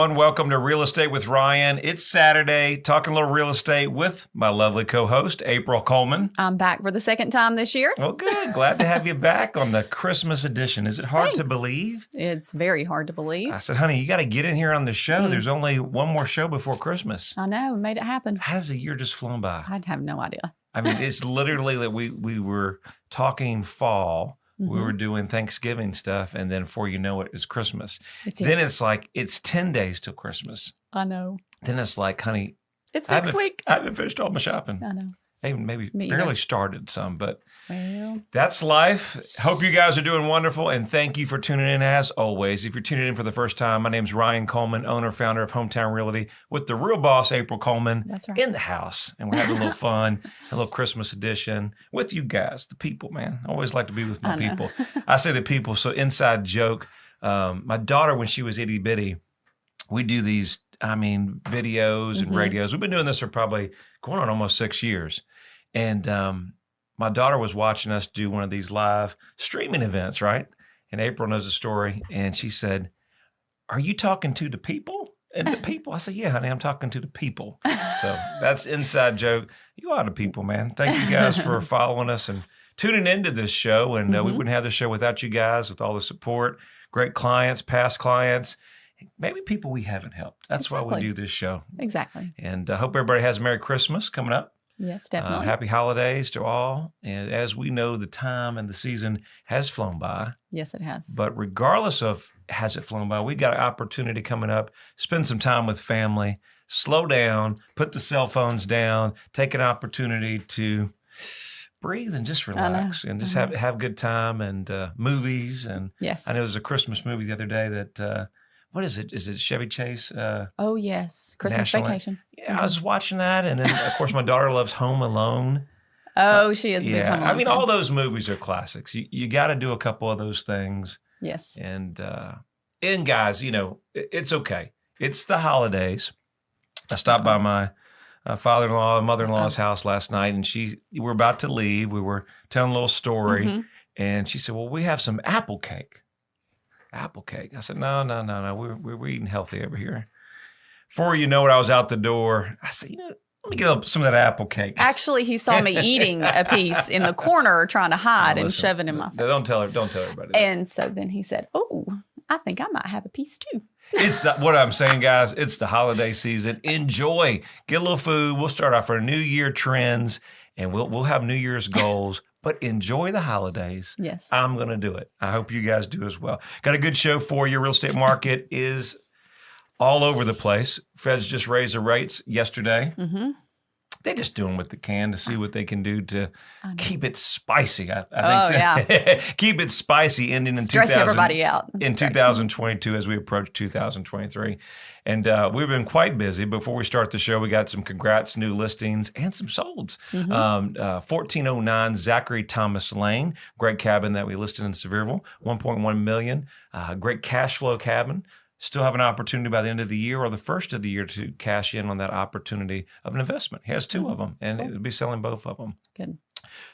everyone. Welcome to Real Estate with Ryan. It's Saturday, talking a little real estate with my lovely co-host, April Coleman. I'm back for the second time this year. Oh, good. Glad to have you back on the Christmas edition. Is it hard to Thanks. believe? It's very hard to believe. I said, honey, you got to get in here on the show. There's only one more show before Christmas. I know, made it happen. How's the year just flown by? I have no idea. I mean, it's literally that we were talking fall. We were doing Thanksgiving stuff, and then before you know it, it's Christmas. Then it's like, it's 10 days till Christmas. I know. Then it's like, honey, it's next week. I haven't finished all my shopping. I know. I even maybe barely started some, but well, that's life. Hope you guys are doing wonderful, and thank you for tuning in as always. If you're tuning in for the first time, my name's Ryan Coleman, owner, founder of Hometown Realty, with the real boss, April Coleman, that's right, in the house. And we're having a little fun, a little Christmas edition with you guys, the people, man. I always like to be with my people. I say the people, so inside joke. My daughter, when she was itty bitty, we do these, videos and radios. We've been doing this for probably going on almost 6 years. And my daughter was watching us do one of these live streaming events, right? And April knows the story. And she said, "Are you talking to the people?" And the people, I said, "Yeah, honey, I'm talking to the people." So that's inside joke. You are the people, man. Thank you guys for following us and tuning into this show. And we wouldn't have this show without you guys, with all the support, great clients, past clients, maybe people we haven't helped. That's why we do this show. Exactly. And I hope everybody has a Merry Christmas coming up. Yes, definitely. Happy holidays to all. And as we know, the time and the season has flown by. Yes, it has. But regardless of has it flown by, we got an opportunity coming up. Spend some time with family. Slow down. Put the cell phones down. Take an opportunity to breathe and just relax and just have a good time, and movies. And yes, I know there's a Christmas movie the other day that, what is it? Is it Chevy Chase? Oh, yes. Christmas Vacation. Yeah, I was watching that. And then, of course, my daughter loves Home Alone. Oh, she is a big Home Alone fan. All those movies are classics. You got to do a couple of those things. Yes. And guys, it's okay. It's the holidays. I stopped by my father-in-law and mother-in-law's house last night, and we're about to leave. We were telling a little story, and she said, "Well, we have some apple cake." Apple cake. I said, no. We're eating healthy over here. Before you know it, I was out the door. I said, let me get some of that apple cake. Actually, he saw me eating a piece in the corner, trying to hide and shove it in my face. Don't tell everybody. And so then he said, "Oh, I think I might have a piece too." It's what I'm saying, guys. It's the holiday season. Enjoy. Get a little food. We'll start off our New Year trends, and we'll have New Year's goals. But enjoy the holidays. Yes. I'm going to do it. I hope you guys do as well. Got a good show for you. Real estate market is all over the place. Feds just raised the rates yesterday. They just do them what they can to see what they can do to keep it spicy. I think yeah. Keep it spicy ending in Stress everybody out. In 2022 as we approach 2023. And we've been quite busy. Before we start the show, we got some congrats, new listings, and some solds. 1409 Zachary Thomas Lane, great cabin that we listed in Sevierville, $1.1 million. Great cash flow cabin. Still have an opportunity by the end of the year or the first of the year to cash in on that opportunity of an investment. He has two of them, and it'll be selling both of them. Good.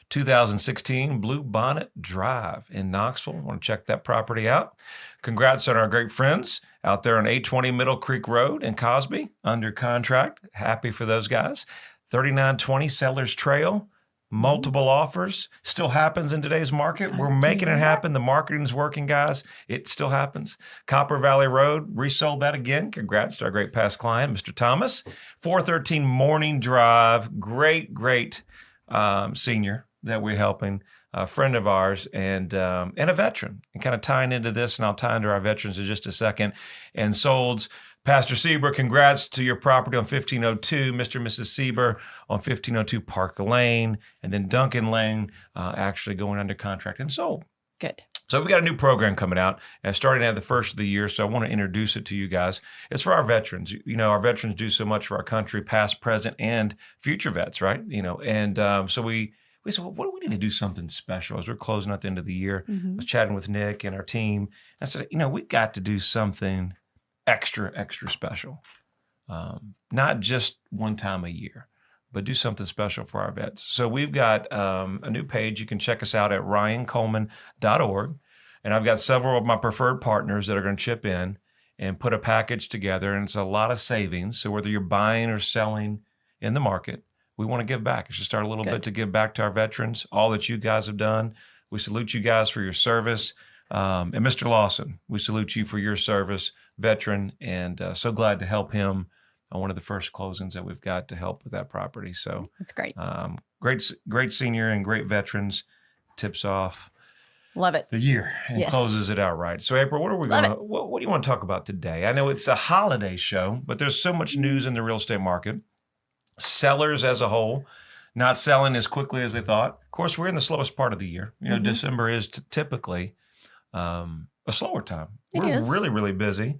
2016 Blue Bonnet Drive in Knoxville. Want to check that property out. Congrats on our great friends out there on 820 Middle Creek Road in Cosby, under contract. Happy for those guys. 3920 Sellers Trail. Multiple offers. Still happens in today's market. We're making it happen. The marketing's working, guys. It still happens. Copper Valley Road, resold that again. Congrats to our great past client, Mr. Thomas. 413 Morning Drive. Great senior that we're helping. A friend of ours and a veteran. And kind of tying into this, and I'll tie into our veterans in just a second. And solds. Pastor Sieber, congrats to your property on 1502, Mr. and Mrs. Sieber on 1502 Park Lane, and then Duncan Lane actually going under contract and sold. Good. So we got a new program coming out, and starting at the first of the year, so I want to introduce it to you guys. It's for our veterans. Our veterans do so much for our country, past, present, and future vets, right? So we said, well, what do we need to do something special as we're closing out the end of the year? I was chatting with Nick and our team. I said, we've got to do something extra special. Not just one time a year, but do something special for our vets. So we've got a new page. You can check us out at ryancoleman.org. And I've got several of my preferred partners that are going to chip in. and put a package together, and it's a lot of savings. So whether you're buying or selling in the market, we want to give back. It's just start a little bit to give back to our veterans, all that you guys have done. We salute you guys for your service. And Mr. Lawson, we salute you for your service, veteran, and so glad to help him on one of the first closings that we've got to help with that property. So that's great. Great senior and great veterans. Tips off. Love it. The year and closes it out right. So April, what do you want to talk about today? I know it's a holiday show, but there's so much news in the real estate market. Sellers as a whole not selling as quickly as they thought. Of course, we're in the slowest part of the year. December is typically a slower time. We're really, really busy.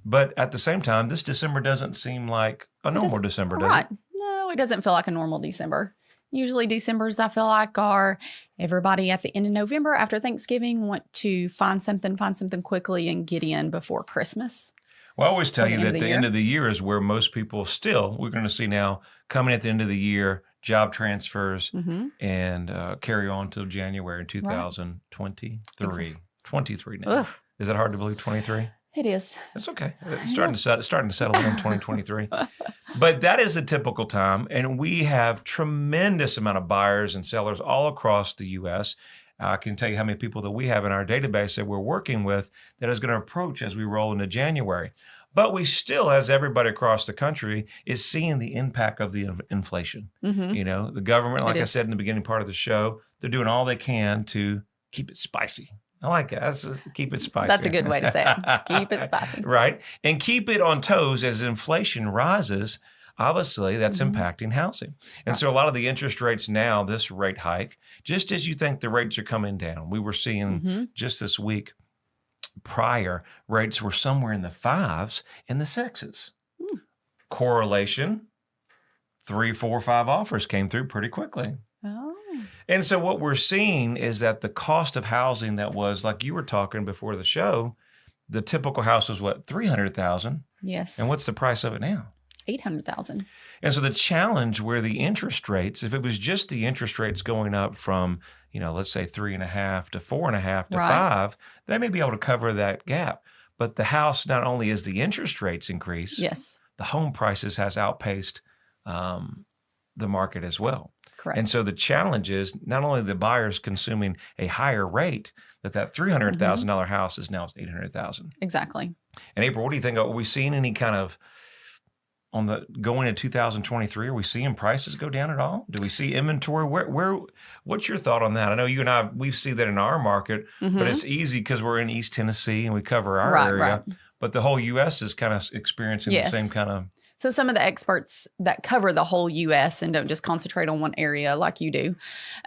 But at the same time, this December doesn't seem like a normal December, does it? No, it doesn't feel like a normal December. Usually Decembers, I feel like, are everybody at the end of November after Thanksgiving want to find something quickly and get in before Christmas. Well, I always tell you that the end of the year is where most people we're going to see now coming at the end of the year, job transfers and carry on till January 2023. Exactly. 23 now. Ugh. Is that hard to believe, 23? It is. It's okay. It's starting to settle in 2023. But that is the typical time, and we have tremendous amount of buyers and sellers all across the U.S. I can tell you how many people that we have in our database that we're working with that is going to approach as we roll into January. But we still, as everybody across the country, is seeing the impact of the inflation. The government, like I said in the beginning part of the show, they're doing all they can to keep it spicy. I like it. Keep it spicy. That's a good way to say it. Keep it spicy. Right. And keep it on toes as inflation rises. Obviously, that's impacting housing. And so a lot of the interest rates now, this rate hike, just as you think the rates are coming down, we were seeing just this week prior, rates were somewhere in the 5s and the 6s. Correlation, 3, 4, 5 offers came through pretty quickly. Oh. And so what we're seeing is that the cost of housing that was, like you were talking before the show, the typical house was what, $300,000? Yes. And what's the price of it now? $800,000. And so the challenge where the interest rates, if it was just the interest rates going up from, let's say 3.5 to 4.5 to 5, they may be able to cover that gap. But the house, not only is the interest rates increase, the home prices has outpaced the market as well. Correct. And so the challenge is not only the buyers consuming a higher rate, that $300,000 house is now $800,000. Exactly. And April, what do you think? Are we seeing any kind of going into 2023? Are we seeing prices go down at all? Do we see inventory? What's your thought on that? I know you and I, we see that in our market, but it's easy because we're in East Tennessee and we cover our area. Right. But the whole U.S. is kind of experiencing the same kind of. So some of the experts that cover the whole U.S. and don't just concentrate on one area like you do,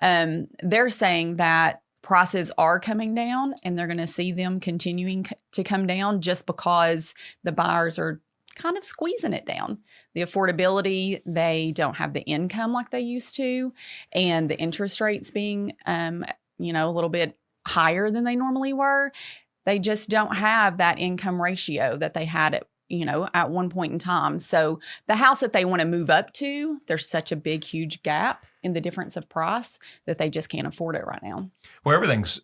they're saying that prices are coming down and they're going to see them continuing to come down just because the buyers are kind of squeezing it down. The affordability, they don't have the income like they used to, and the interest rates being, a little bit higher than they normally were. They just don't have that income ratio that they had at one point in time. So the house that they want to move up to, there's such a big, huge gap in the difference of price that they just can't afford it right now. Well, everything's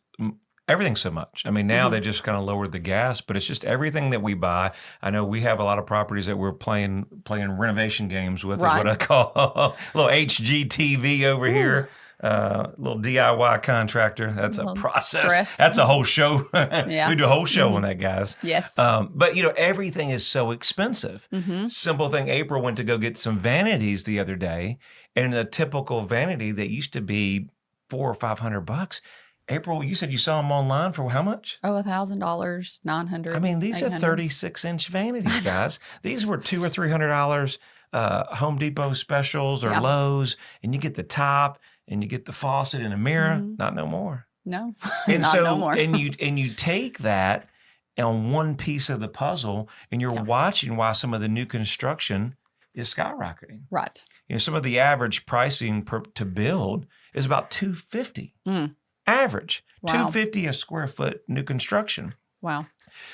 so much. I mean, now they just kind of lowered the gas, but it's just everything that we buy. I know we have a lot of properties that we're playing renovation games with, is what I call a little HGTV over here. Little DIY contractor. That's a process. Stress. That's a whole show. We do a whole show on that, guys. Yes. But everything is so expensive. Simple thing. April went to go get some vanities the other day, and a typical vanity that used to be $400 or $500. April, you said you saw them online for how much? Oh, $1,000, $900. I mean, these 800. Are 36-inch vanities, guys. These were $200 or $300 Home Depot specials or Lowe's, and you get the top. And you get the faucet and a mirror, not no more. No, and no more. and you take that on one piece of the puzzle, and you're watching why some of the new construction is skyrocketing. Right. Some of the average pricing to build is about $250. Average. Wow. $250 a square foot new construction. Wow.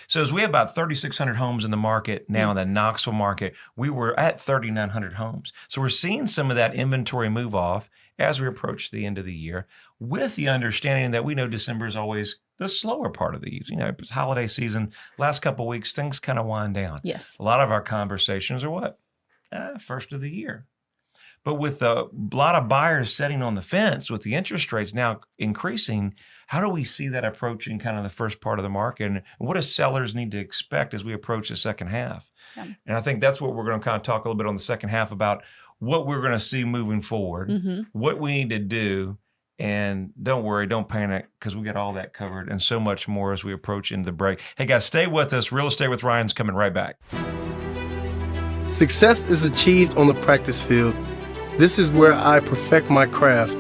So as we have about 3,600 homes in the market now in the Knoxville market, we were at 3,900 homes. So we're seeing some of that inventory move off as we approach the end of the year, with the understanding that we know December is always the slower part of the year. You know, it's holiday season, last couple of weeks, things kind of wind down. Yes. A lot of our conversations are what? First of the year. But with a lot of buyers sitting on the fence, with the interest rates now increasing, how do we see that approaching kind of the first part of the market? And what do sellers need to expect as we approach the second half? Yeah. And I think that's what we're going to kind of talk a little bit on the second half about, what we're going to see moving forward, what we need to do. And don't worry, don't panic, because we got all that covered and so much more as we approach into the break. Hey, guys, stay with us. Real Estate with Ryan's coming right back. Success is achieved on the practice field. This is where I perfect my craft.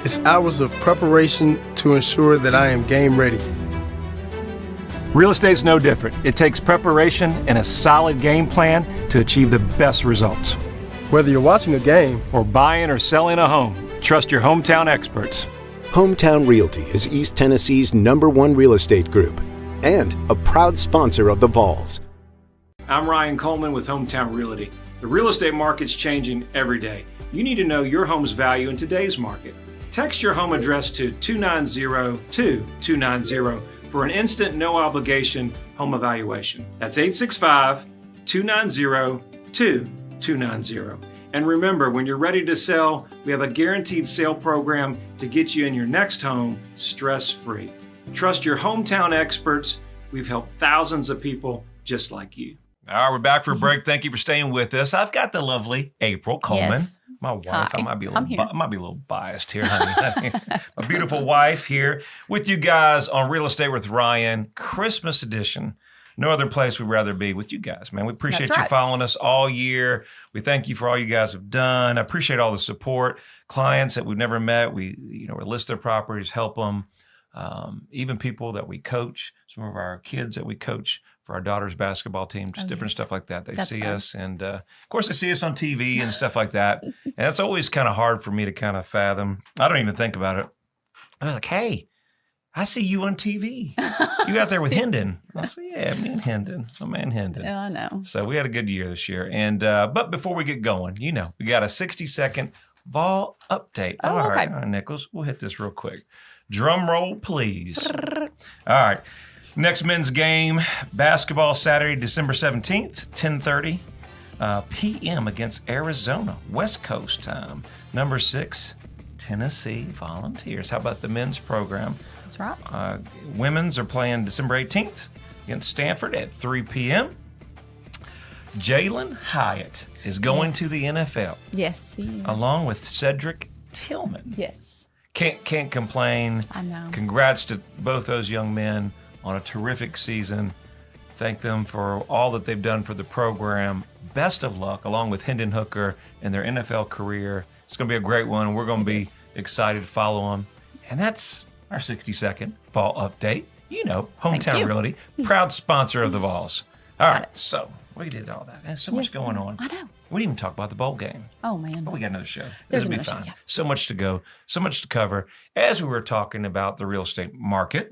It's hours of preparation to ensure that I am game ready. Real estate's no different. It takes preparation and a solid game plan to achieve the best results. Whether you're watching a game Or buying or selling a home, trust your hometown experts. Hometown Realty is East Tennessee's #1 real estate group and a proud sponsor of the Vols. I'm Ryan Coleman with Hometown Realty. The real estate market's changing every day. You need to know your home's value in today's market. Text your home address to 290-2290 for an instant, no obligation home evaluation. That's 865-290-2290. And remember, when you're ready to sell, we have a guaranteed sale program to get you in your next home stress-free. Trust your hometown experts. We've helped thousands of people just like you. All right, we're back for a break. Thank you for staying with us. I've got the lovely April Coleman, Yes. my wife. Hi, I might be a I'm little, here. I might be a little biased here, honey. My beautiful wife here with you guys on Real Estate with Ryan, Christmas edition. No other place we'd rather be with you guys, man. We appreciate That's you right. following us all year. We thank you for all you guys have done. I appreciate all the support. Clients that we've never met, we list their properties, help them. Even people that we coach, some of our kids that we coach for our daughter's basketball team, just different stuff like that. They That's see fun. us, and of course they see us on TV and stuff like that. And that's always kind of hard for me to kind of fathom. I don't even think about it. I was like, hey, I see you on TV. You out there with Hendon. I said, yeah, me and Hendon. My man Hendon. Yeah, I know. So we had a good year this year. And but before we get going, we got a 60-second Vol update. Oh, All right, okay. Nichols, we'll hit this real quick. Drum roll, please. All right. Next men's game, basketball, Saturday, December 17th, 10:30 p.m. against Arizona, West Coast time. Number 6, Tennessee Volunteers. How about the men's program? That's right. Women's are playing December 18th against Stanford at 3 p.m. Jalen Hyatt is going to the NFL Yes. He is. along with Cedric Tillman. Yes. Can't complain. I know. Congrats to both those young men on a terrific season. Thank them for all that they've done for the program. Best of luck, along with Hendon Hooker in their NFL career. It's going to be a great one. We're going to be excited to follow them. And that's our 60-second Vol update. Hometown you. Realty, proud sponsor of the Vols. All right, so we did all that. There's so much going on. I know. We didn't even talk about the bowl game. Oh, man. But we got another show. There's This will be another show, fun. yeah. So much to go, so much to cover. As we were talking about the real estate market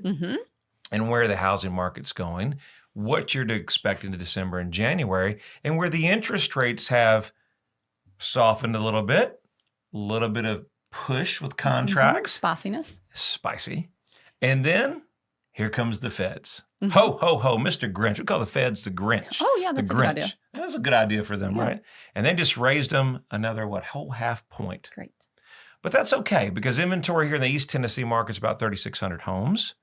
and where the housing market's going, what you're to expect into December and January, and where the interest rates have softened a little bit of push with contracts, Spiciness. spicy. And then here comes the feds. Ho, ho, ho, Mr. Grinch. We call the feds the Grinch. Oh, yeah, that's the a good Grinch. idea. That's a good idea for them, right? And they just raised them another, whole half point. Great. But that's okay, because inventory here in the East Tennessee market is about 3,600 homes.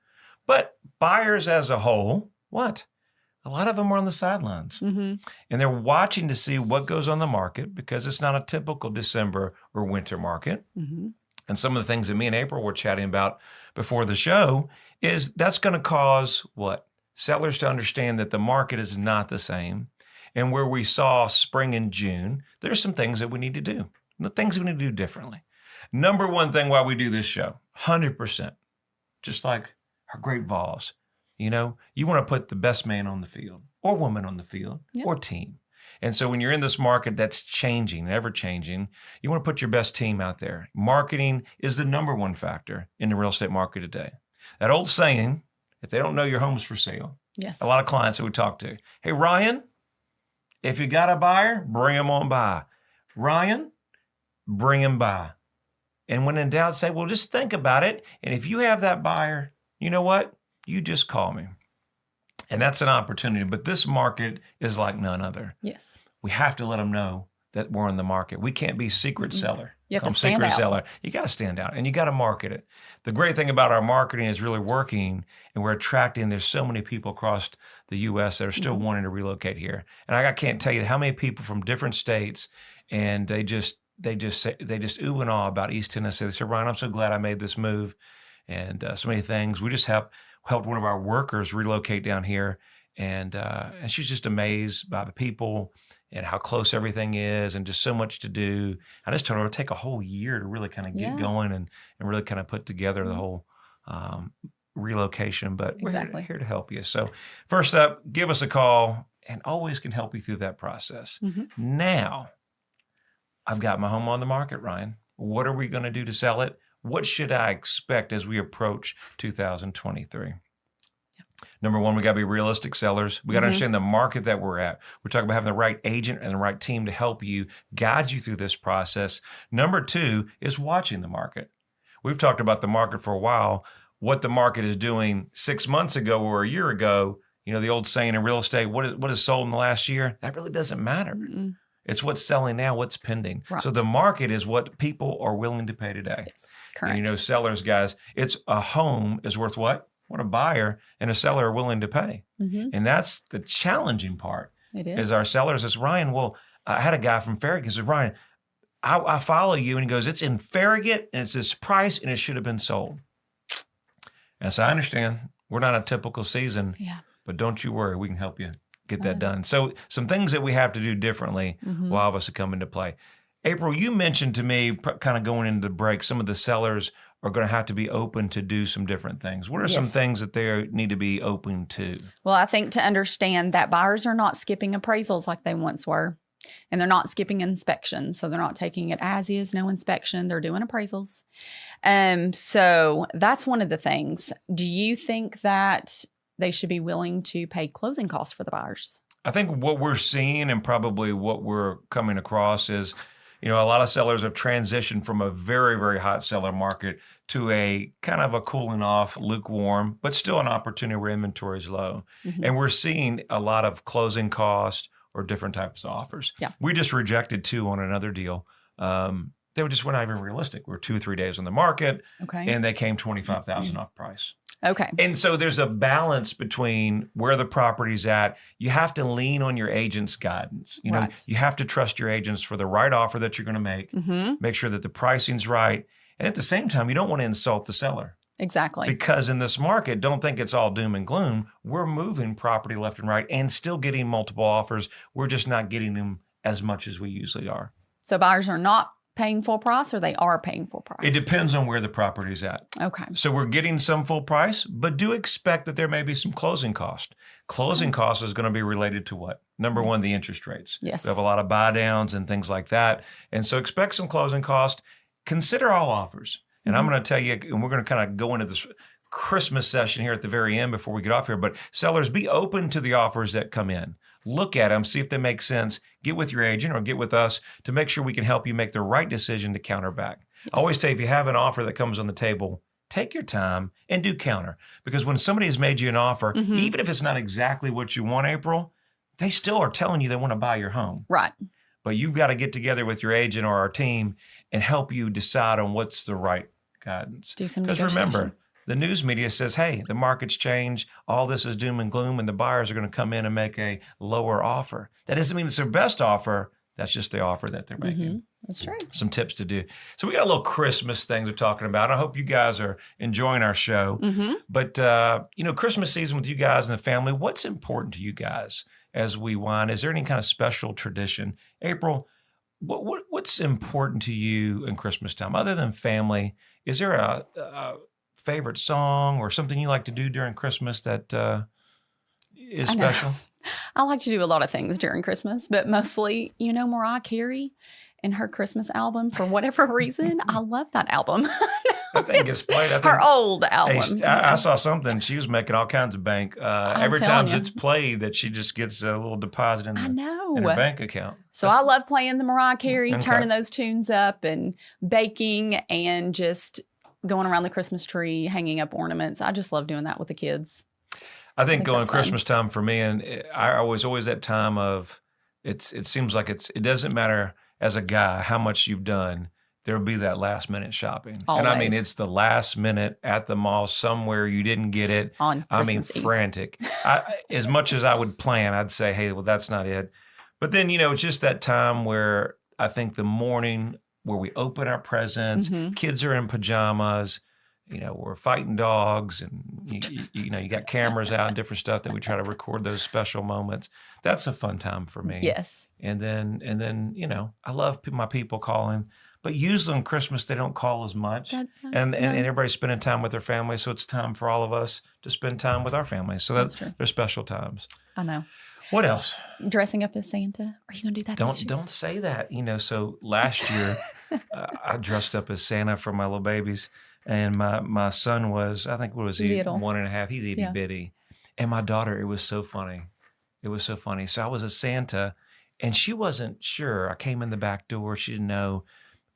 But buyers as a whole, what? A lot of them are on the sidelines. And they're watching to see what goes on the market, because it's not a typical December or winter market. And some of the things that me and April were chatting about before the show is that's going to cause what? Sellers to understand that the market is not the same. And where we saw spring and June, there's some things that we need to do. The things we need to do differently. Number one thing why we do this show, 100%, just like our great Vols, you want to put the best man on the field or woman on the field or team. And so when you're in this market that's changing, ever changing, you want to put your best team out there. Marketing is the number one factor in the real estate market today. That old saying, if they don't know your home's for sale, Yes. a lot of clients that we talk to, hey, Ryan, if you got a buyer, bring them on by. Ryan, bring them by. And when in doubt, say, well, just think about it. And if you have that buyer, you know what? You just call me. And that's an opportunity. But this market is like none other. Yes. We have to let them know that we're in the market. We can't be secret seller. You have to stand out. Seller. You got to stand out and you got to market it. The great thing about our marketing is really working, and we're attracting. There's so many people across the U.S. that are still wanting to relocate here. And I can't tell you how many people from different states, and they just ooh and ah about East Tennessee. They say, Ryan, I'm so glad I made this move, and so many things. We just helped one of our workers relocate down here, and she's just amazed by the people and how close everything is, and just so much to do. I just told her it would take a whole year to really kind of get going and really kind of put together the whole relocation. But we're here to help you. So first up, give us a call, and always can help you through that process. Now, I've got my home on the market, Ryan. What are we going to do to sell it? What should I expect as we approach 2023? Number one, we got to be realistic sellers. We got to understand the market that we're at. We're talking about having the right agent and the right team to help you, guide you through this process. Number two is watching the market. We've talked about the market for a while, what the market is doing 6 months ago or a year ago. You know, the old saying in real estate, what is sold in the last year? That really doesn't matter. It's what's selling now, what's pending. Right. So the market is what people are willing to pay today. Yes, correct. And sellers, guys, it's a home is worth what? What a buyer and a seller are willing to pay. And that's the challenging part. It is our sellers. It's Ryan. Well, I had a guy from Farragut. He says, Ryan, I follow you. And he goes, it's in Farragut and it's this price and it should have been sold. And so I understand we're not a typical season, but don't you worry. We can help you get that done. So some things that we have to do differently will all of us come into play. April, you mentioned to me kind of going into the break, some of the sellers are going to have to be open to do some different things. What are some things that they need to be open to? Well, I think to understand that buyers are not skipping appraisals like they once were, and they're not skipping inspections. So they're not taking it as is, no inspection. They're doing appraisals. So that's one of the things. Do you think that they should be willing to pay closing costs for the buyers? I think what we're seeing and probably what we're coming across is, a lot of sellers have transitioned from a very, very hot seller market to a kind of a cooling off, lukewarm, but still an opportunity where inventory is low. And we're seeing a lot of closing costs or different types of offers. We just rejected 2 on another deal. They were not even realistic. We're 2 or 3 days on the market, and they came $25,000 off price. Okay. And so there's a balance between where the property's at. You have to lean on your agent's guidance. You have to trust your agents for the right offer that you're going to make. Make sure that the pricing's right. And at the same time, you don't want to insult the seller. Exactly. Because in this market, don't think it's all doom and gloom. We're moving property left and right and still getting multiple offers. We're just not getting them as much as we usually are. So buyers are not paying full price, or they are paying full price? It depends on where the property's at. Okay. So we're getting some full price, but do expect that there may be some closing cost. Closing cost is going to be related to what? Number one, the interest rates. Yes. We have a lot of buy downs and things like that. And so expect some closing cost. Consider all offers. And I'm going to tell you, and we're going to kind of go into this Christmas session here at the very end before we get off here, but sellers, be open to the offers that come in. Look at them, see if they make sense. Get with your agent or get with us to make sure we can help you make the right decision to counter back. Yes. I always say if you have an offer that comes on the table, take your time and do counter. Because when somebody has made you an offer, even if it's not exactly what you want, April, they still are telling you they want to buy your home. Right. But you've got to get together with your agent or our team and help you decide on what's the right guidance. Do some negotiation. Because remember, the news media says, hey, the market's changed, all this is doom and gloom, and the buyers are going to come in and make a lower offer. That doesn't mean it's their best offer. That's just the offer that they're making. That's true. Some tips to do. So we got a little Christmas thing we're talking about. I hope you guys are enjoying our show. But, Christmas season with you guys and the family, what's important to you guys as we wind? Is there any kind of special tradition? April, what's important to you in Christmas time? Other than family, is there a favorite song or something you like to do during Christmas that is special? I like to do a lot of things during Christmas, but mostly, Mariah Carey and her Christmas album, for whatever reason, I love that album. That thing gets played. I think, Her old hey, album. I saw something. She was making all kinds of bank. Every telling time you. it's played, that she just gets a little deposit in, I know. in her bank account. So I love playing the Mariah Carey, Okay. turning those tunes up and baking and just going around the Christmas tree, hanging up ornaments. I just love doing that with the kids. I think going that's fun. Christmas time for me, and I was always that time of, it seems like it doesn't matter as a guy how much you've done, there'll be that last minute shopping. And I mean, Always. it's the last minute at the mall somewhere you didn't get it. On Christmas Eve. Frantic. As much as I would plan, I'd say, hey, well, that's not it. But then, it's just that time where I think the morning where we open our presents, kids are in pajamas, we're fighting dogs, and you got cameras out and different stuff that we try to record those special moments. That's a fun time for me. Yes. And then I love my people calling, but usually on Christmas they don't call as much, and everybody's spending time with their family. So it's time for all of us to spend time with our families. So that's true. They're special times. I know. What else? Dressing up as Santa? Are you gonna do that? Don't say that. So last year I dressed up as Santa for my little babies. And my son was, I think, what was he? Little. 1.5. He's itty bitty. And my daughter, it was so funny. It was so funny. So I was a Santa, and she wasn't sure. I came in the back door. She didn't know.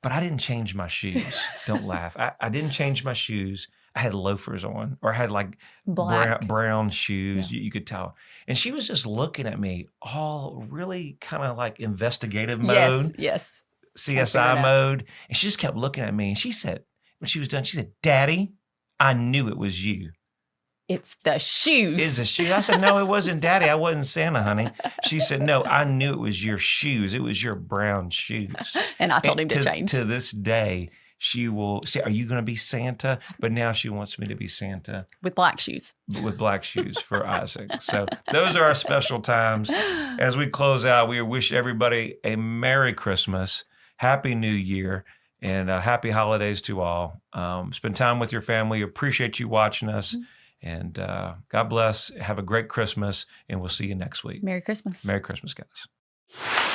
But I didn't change my shoes. Don't laugh. I didn't change my shoes. I had loafers on, or I had like brown shoes. You could tell. And she was just looking at me, all really kind of like investigative mode. Yes. CSI mode. And she just kept looking at me, and she said, when she was done, she said, "Daddy, I knew it was you." It's the shoes. It's the shoes. I said, "No, it wasn't Daddy. I wasn't Santa, honey." She said, "No, I knew it was your shoes. It was your brown shoes." And I told him to change. To this day, she will say, "Are you going to be Santa?" But now she wants me to be Santa. With black shoes. With black shoes for Isaac. So those are our special times. As we close out, we wish everybody a Merry Christmas, Happy New Year, and happy holidays to all. Spend time with your family. Appreciate you watching us. And God bless. Have a great Christmas. And we'll see you next week. Merry Christmas. Merry Christmas, guys.